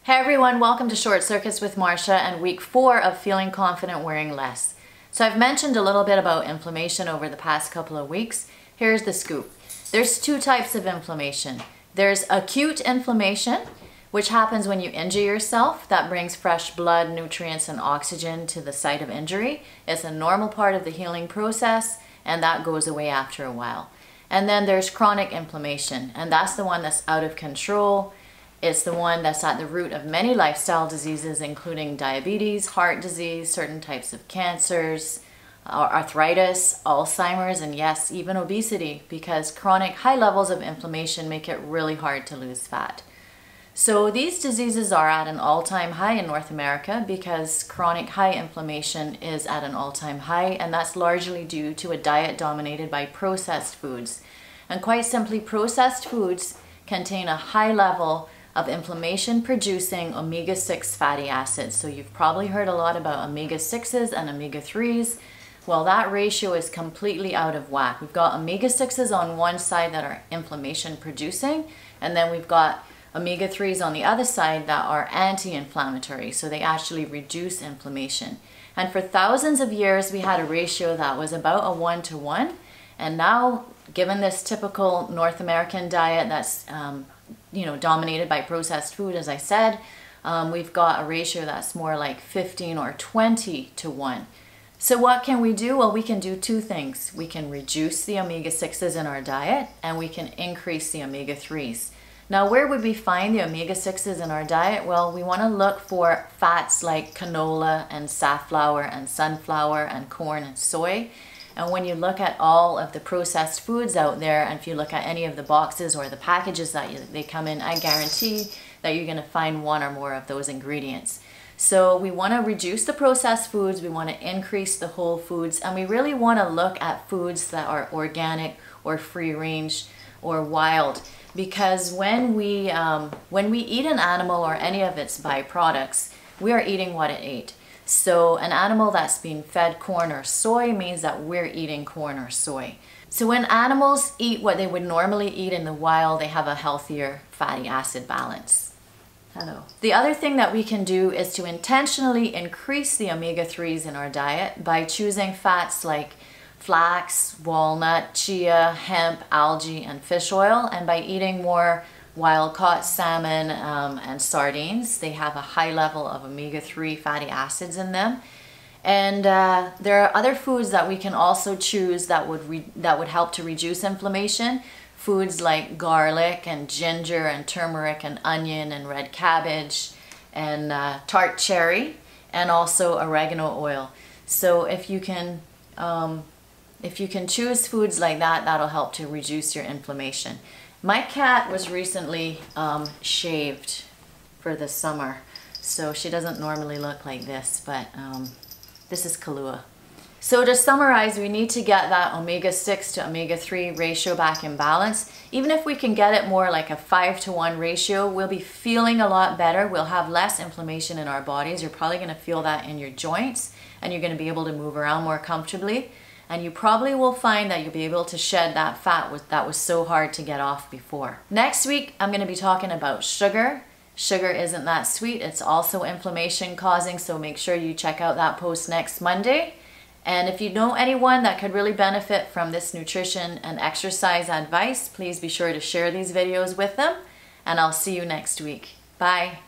Hey everyone, welcome to Short Circuits with Marsha and week 4 of Feeling Confident Wearing Less. So I've mentioned a little bit about inflammation over the past couple of weeks. Here's the scoop. There's 2 types of inflammation. There's acute inflammation, which happens when you injure yourself. That brings fresh blood, nutrients, and oxygen to the site of injury. It's a normal part of the healing process, and that goes away after a while. And then there's chronic inflammation, and that's the one that's out of control. It's the one that's at the root of many lifestyle diseases, including diabetes, heart disease, certain types of cancers, arthritis, Alzheimer's, and yes, even obesity, because chronic high levels of inflammation make it really hard to lose fat. So these diseases are at an all-time high in North America because chronic high inflammation is at an all-time high, and that's largely due to a diet dominated by processed foods. And quite simply, processed foods contain a high level of inflammation-producing omega-6 fatty acids. So you've probably heard a lot about omega-6s and omega-3s. Well, that ratio is completely out of whack. We've got omega-6s on one side that are inflammation-producing, and then we've got omega-3s on the other side that are anti-inflammatory, so they actually reduce inflammation. And for thousands of years, we had a ratio that was about a 1-to-1, and now, given this typical North American diet that's dominated by processed food, as I said, we've got a ratio that's more like 15 or 20-to-1. So what can we do? Well, we can do 2 things. We can reduce the omega-6s in our diet, and we can increase the omega-3s. Now, where would we find the omega-6s in our diet? Well, we want to look for fats like canola and safflower and sunflower and corn and soy. And when you look at all of the processed foods out there, and if you look at any of the boxes or the packages that they come in, I guarantee that you're going to find one or more of those ingredients. So we want to reduce the processed foods, we want to increase the whole foods, and we really want to look at foods that are organic or free range or wild. Because when we eat an animal or any of its byproducts, we are eating what it ate. So an animal that's being fed corn or soy means that we're eating corn or soy. So when animals eat what they would normally eat in the wild, they have a healthier fatty acid balance. Hello. The other thing that we can do is to intentionally increase the omega-3s in our diet by choosing fats like flax, walnut, chia, hemp, algae, and fish oil, and by eating more wild-caught salmon and sardines. They have a high level of omega-3 fatty acids in them. And there are other foods that we can also choose that would help to reduce inflammation. Foods like garlic and ginger and turmeric and onion and red cabbage and tart cherry, and also oregano oil. So if you can choose foods like that, that'll help to reduce your inflammation. My cat was recently shaved for the summer, so she doesn't normally look like this, but this is Kahlua. So to summarize, we need to get that omega-6 to omega-3 ratio back in balance. Even if we can get it more like a 5-to-1 ratio, we'll be feeling a lot better. We'll have less inflammation in our bodies. You're probably going to feel that in your joints, and you're going to be able to move around more comfortably. And you probably will find that you'll be able to shed that fat that was so hard to get off before. Next week, I'm going to be talking about sugar. Sugar isn't that sweet. It's also inflammation causing, so make sure you check out that post next Monday. And if you know anyone that could really benefit from this nutrition and exercise advice, please be sure to share these videos with them. And I'll see you next week. Bye.